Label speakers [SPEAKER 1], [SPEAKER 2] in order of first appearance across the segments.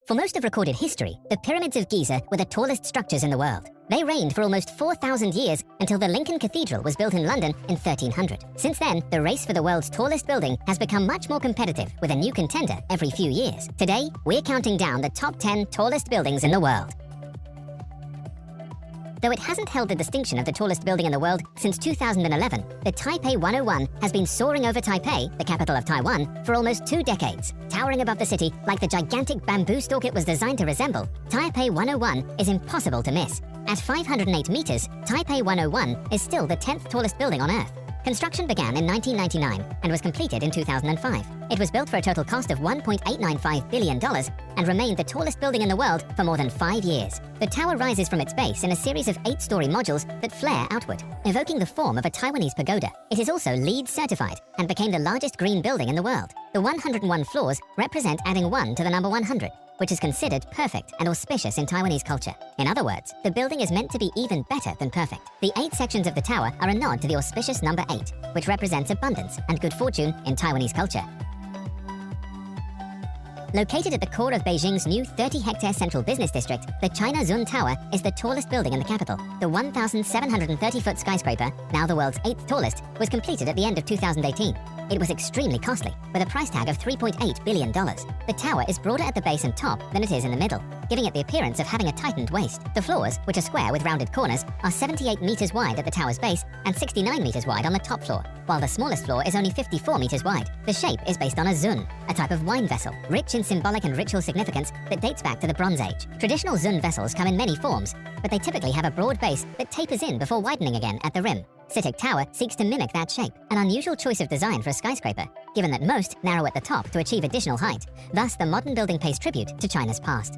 [SPEAKER 1] For most of recorded history, the pyramids of Giza were the tallest structures in the world. They reigned for almost 4,000 years until the Lincoln Cathedral was built in London in 1300. Since then, the race for the world's tallest building has become much more competitive, with a new contender every few years. Today, we're counting down the top 10 tallest buildings in the world. Though it hasn't held the distinction of the tallest building in the world since 2011, the Taipei 101 has been soaring over Taipei, the capital of Taiwan, for almost 2 decades. Towering above the city like the gigantic bamboo stalk it was designed to resemble, Taipei 101 is impossible to miss. At 508 meters, Taipei 101 is still the 10th tallest building on Earth. Construction began in 1999 and was completed in 2005. It was built for a total cost of $1.895 billion and remained the tallest building in the world for more than 5 years. The tower rises from its base in a series of 8-story modules that flare outward, evoking the form of a Taiwanese pagoda. It is also LEED certified and became the largest green building in the world. The 101 floors represent adding 1 to the number 100, which is considered perfect and auspicious in Taiwanese culture. In other words, the building is meant to be even better than perfect. The 8 sections of the tower are a nod to the auspicious number 8, which represents abundance and good fortune in Taiwanese culture. Located at the core of Beijing's new 30-hectare central business district, the China Zun Tower is the tallest building in the capital. The 1,730-foot skyscraper, now the world's 8th tallest, was completed at the end of 2018. It was extremely costly, with a price tag of $3.8 billion. The tower is broader at the base and top than it is in the middle, giving it the appearance of having a tightened waist. The floors, which are square with rounded corners, are 78 meters wide at the tower's base and 69 meters wide on the top floor, while the smallest floor is only 54 meters wide. The shape is based on a zun, a type of wine vessel, rich in symbolic and ritual significance that dates back to the Bronze Age. Traditional zun vessels come in many forms, but they typically have a broad base that tapers in before widening again at the rim. CITIC Tower seeks to mimic that shape, an unusual choice of design for a skyscraper, given that most narrow at the top to achieve additional height. Thus, the modern building pays tribute to China's past.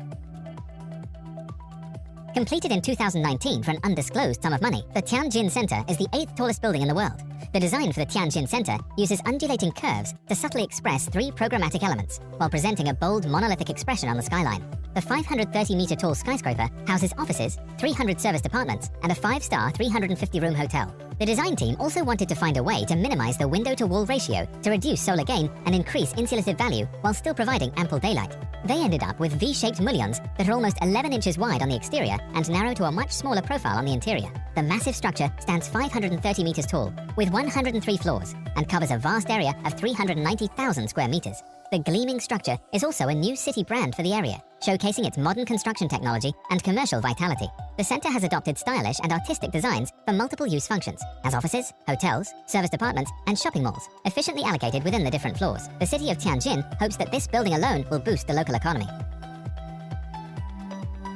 [SPEAKER 1] Completed in 2019 for an undisclosed sum of money, the Tianjin Center is the 8th tallest building in the world. The design for the Tianjin Center uses undulating curves to subtly express 3 programmatic elements, while presenting a bold monolithic expression on the skyline. The 530-meter-tall skyscraper houses offices, 300 service departments, and a 5-star 350-room hotel. The design team also wanted to find a way to minimize the window-to-wall ratio to reduce solar gain and increase insulative value while still providing ample daylight. They ended up with V-shaped mullions that are almost 11 inches wide on the exterior and narrow to a much smaller profile on the interior. The massive structure stands 530 meters tall, with 103 floors, and covers a vast area of 390,000 square meters. The gleaming structure is also a new city brand for the area, showcasing its modern construction technology and commercial vitality. The center has adopted stylish and artistic designs for multiple use functions, as offices, hotels, service departments, and shopping malls, efficiently allocated within the different floors. The city of Tianjin hopes that this building alone will boost the local economy.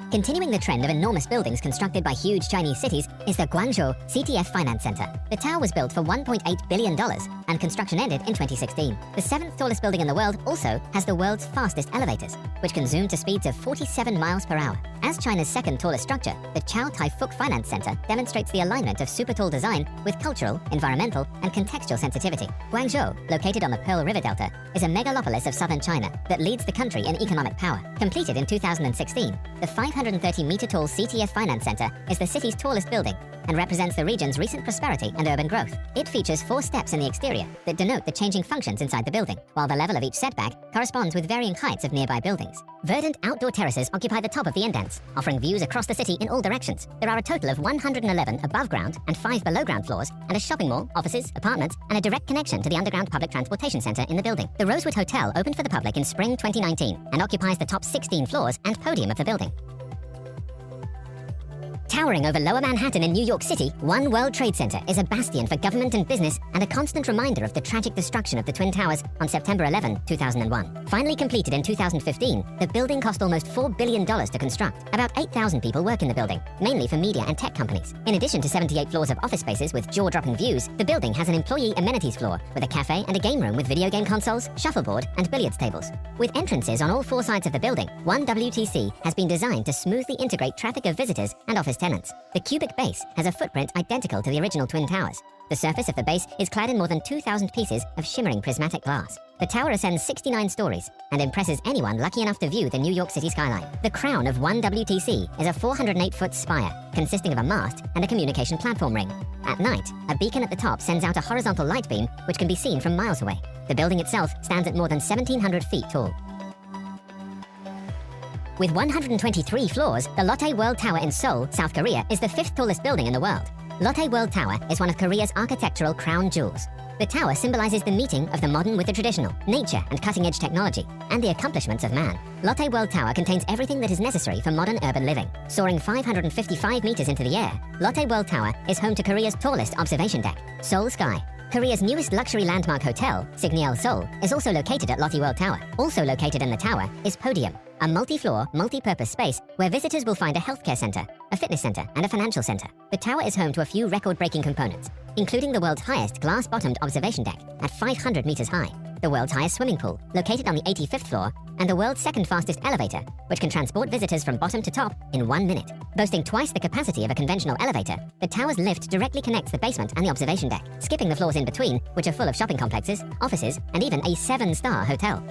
[SPEAKER 1] Continuing the trend of enormous buildings constructed by huge Chinese cities is the Guangzhou CTF Finance Center. The tower was built for $1.8 billion and construction ended in 2016. The 7th tallest building in the world also has the world's fastest elevators, which can zoom to speeds of 47 miles per hour. As China's 2nd tallest structure, the Chow Tai Fook Finance Center demonstrates the alignment of super tall design with cultural, environmental, and contextual sensitivity. Guangzhou, located on the Pearl River Delta, is a megalopolis of southern China that leads the country in economic power. Completed in 2016, the 530-meter-tall CTF Finance Center is the city's tallest building and represents the region's recent prosperity and urban growth. It features 4 steps in the exterior that denote the changing functions inside the building, while the level of each setback corresponds with varying heights of nearby buildings. Verdant outdoor terraces occupy the top of the indents, offering views across the city in all directions. There are a total of 111 above ground and 5 below ground floors, and a shopping mall, offices, apartments, and a direct connection to the underground public transportation center in the building. The Rosewood Hotel opened for the public in spring 2019 and occupies the top 16 floors and podium of the building. Towering over Lower Manhattan in New York City, One World Trade Center is a bastion for government and business and a constant reminder of the tragic destruction of the Twin Towers on September 11, 2001. Finally completed in 2015, the building cost almost $4 billion to construct. About 8,000 people work in the building, mainly for media and tech companies. In addition to 78 floors of office spaces with jaw-dropping views, the building has an employee amenities floor with a cafe and a game room with video game consoles, shuffleboard, and billiards tables. With entrances on all 4 sides of the building, One WTC has been designed to smoothly integrate traffic of visitors and office tenants. The cubic base has a footprint identical to the original Twin Towers. The surface of the base is clad in more than 2,000 pieces of shimmering prismatic glass. The tower ascends 69 stories and impresses anyone lucky enough to view the New York City skyline. The crown of One WTC is a 408-foot spire consisting of a mast and a communication platform ring. At night, a beacon at the top sends out a horizontal light beam which can be seen from miles away. The building itself stands at more than 1,700 feet tall. With 123 floors, the Lotte World Tower in Seoul, South Korea, is the 5th tallest building in the world. Lotte World Tower is one of Korea's architectural crown jewels. The tower symbolizes the meeting of the modern with the traditional, nature and cutting-edge technology, and the accomplishments of man. Lotte World Tower contains everything that is necessary for modern urban living. Soaring 555 meters into the air, Lotte World Tower is home to Korea's tallest observation deck, Seoul Sky. Korea's newest luxury landmark hotel, Signiel Seoul, is also located at Lotte World Tower. Also located in the tower is Podium, a multi-floor, multi-purpose space where visitors will find a healthcare center, a fitness center, and a financial center. The tower is home to a few record-breaking components, including the world's highest glass-bottomed observation deck at 500 meters high, the world's highest swimming pool, located on the 85th floor, and the world's second fastest elevator, which can transport visitors from bottom to top in 1 minute. Boasting twice the capacity of a conventional elevator, the tower's lift directly connects the basement and the observation deck, skipping the floors in between, which are full of shopping complexes, offices, and even a 7-star hotel.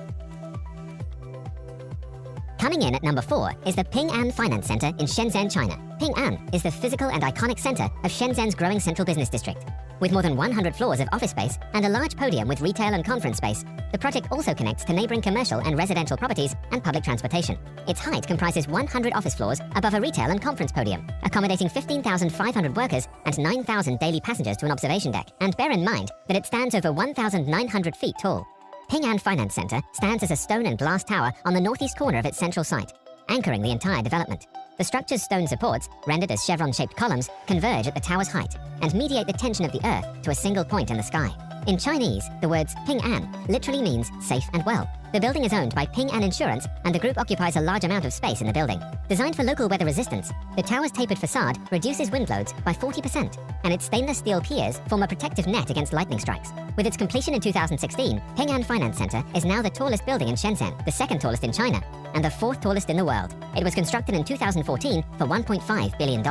[SPEAKER 1] Coming in at number 4 is the Ping An Finance Center in Shenzhen, China. Ping An is the physical and iconic center of Shenzhen's growing central business district. With more than 100 floors of office space and a large podium with retail and conference space, the project also connects to neighboring commercial and residential properties and public transportation. Its height comprises 100 office floors above a retail and conference podium, accommodating 15,500 workers and 9,000 daily passengers to an observation deck. And bear in mind that it stands over 1,900 feet tall. Ping An Finance Center stands as a stone and glass tower on the northeast corner of its central site, anchoring the entire development. The structure's stone supports, rendered as chevron-shaped columns, converge at the tower's height and mediate the tension of the earth to a single point in the sky. In Chinese, the words Ping An literally means safe and well. The building is owned by Ping An Insurance, and the group occupies a large amount of space in the building. Designed for local weather resistance, the tower's tapered facade reduces wind loads by 40%, and its stainless steel piers form a protective net against lightning strikes. With its completion in 2016, Ping An Finance Center is now the tallest building in Shenzhen, the 2nd tallest in China, and the 4th tallest in the world. It was constructed in 2014 for $1.5 billion.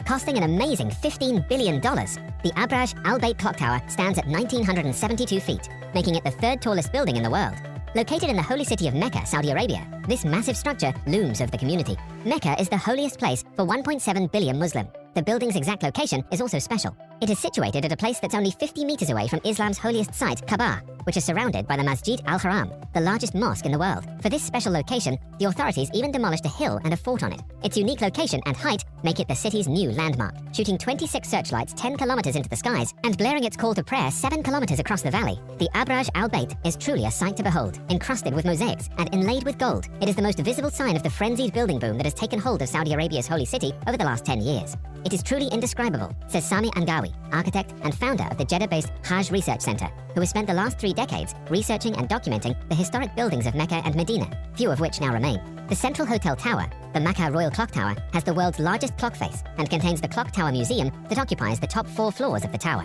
[SPEAKER 1] Costing an amazing $15 billion, the Abraj Al Bait Clock Tower stands at 1,972 feet, making it the 3rd tallest building in the world. Located in the holy city of Mecca, Saudi Arabia, this massive structure looms over the community. Mecca is the holiest place for 1.7 billion Muslim. The building's exact location is also special. It is situated at a place that's only 50 meters away from Islam's holiest site, Kaaba, which is surrounded by the Masjid al-Haram, the largest mosque in the world. For this special location, the authorities even demolished a hill and a fort on it. Its unique location and height make it the city's new landmark, shooting 26 searchlights 10 kilometers into the skies and blaring its call to prayer 7 kilometers across the valley. The Abraj Al Bait is truly a sight to behold, encrusted with mosaics and inlaid with gold. It is the most visible sign of the frenzied building boom that has taken hold of Saudi Arabia's holy city over the last 10 years. It is truly indescribable, says Sami Angawi, architect and founder of the Jeddah-based Hajj Research Center, who has spent the last 3 decades researching and documenting the historic buildings of Mecca and Medina, few of which now remain. The central hotel tower, the Makkah Royal Clock Tower, has the world's largest clock face and contains the Clock Tower Museum that occupies the top 4 floors of the tower.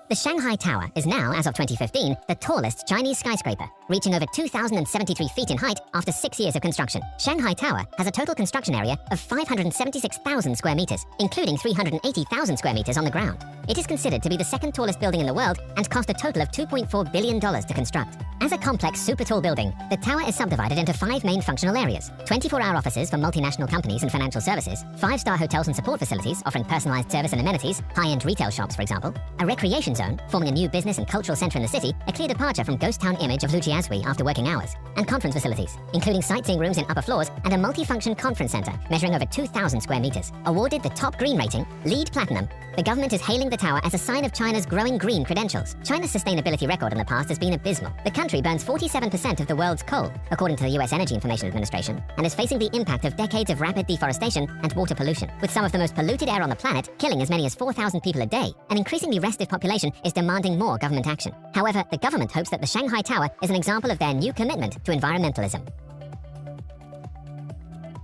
[SPEAKER 1] The Shanghai Tower is now, as of 2015, the tallest Chinese skyscraper, reaching over 2,073 feet in height after 6 years of construction. Shanghai Tower has a total construction area of 576,000 square meters, including 380,000 square meters on the ground. It is considered to be the 2nd tallest building in the world and cost a total of $2.4 billion to construct. As a complex, super tall building, the tower is subdivided into 5 main functional areas: 24-hour offices for multinational companies and financial services, 5-star hotels and support facilities offering personalized service and amenities, high-end retail shops, for example, a recreation zone forming a new business and cultural center in the city, a clear departure from ghost town image of Lujiazui after working hours, and conference facilities, including sightseeing rooms in upper floors and a multi-function conference center measuring over 2,000 square meters. Awarded the top green rating, LEED Platinum, the government is hailing the tower as a sign of China's growing green credentials. China's sustainability record in the past has been abysmal. The country burns 47% of the world's coal, according to the US Energy Information Administration, and is facing the impact of decades of rapid deforestation and water pollution. With some of the most polluted air on the planet, killing as many as 4,000 people a day, an increasingly restive population is demanding more government action. However, the government hopes that the Shanghai Tower is an example of their new commitment to environmentalism.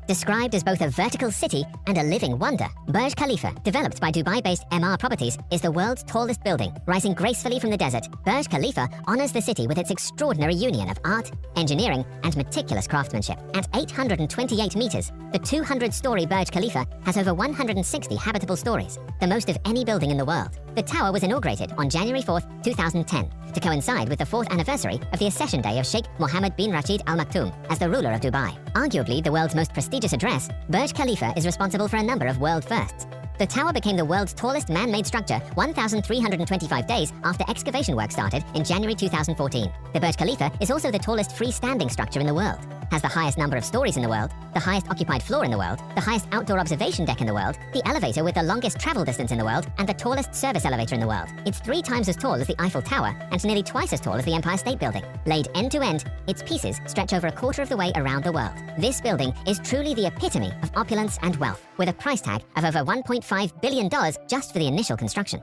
[SPEAKER 1] Described as both a vertical city and a living wonder, Burj Khalifa, developed by Dubai-based MR Properties, is the world's tallest building. Rising gracefully from the desert, Burj Khalifa honors the city with its extraordinary union of art, engineering, and meticulous craftsmanship. At 828 meters, the 200-story Burj Khalifa has over 160 habitable stories, the most of any building in the world. The tower was inaugurated on January 4, 2010, to coincide with the 4th anniversary of the accession day of Sheikh Mohammed bin Rashid Al Maktoum as the ruler of Dubai. Arguably the world's most prestigious address, Burj Khalifa is responsible for a number of world firsts. The tower became the world's tallest man-made structure 1,325 days after excavation work started in January 2014. The Burj Khalifa is also the tallest freestanding structure in the world, has the highest number of stories in the world, the highest occupied floor in the world, the highest outdoor observation deck in the world, the elevator with the longest travel distance in the world, and the tallest service elevator in the world. It's 3 times as tall as the Eiffel Tower and nearly twice as tall as the Empire State Building. Laid end to end, its pieces stretch over a quarter of the way around the world. This building is truly the epitome of opulence and wealth, with a price tag of over $1.5 billion just for the initial construction.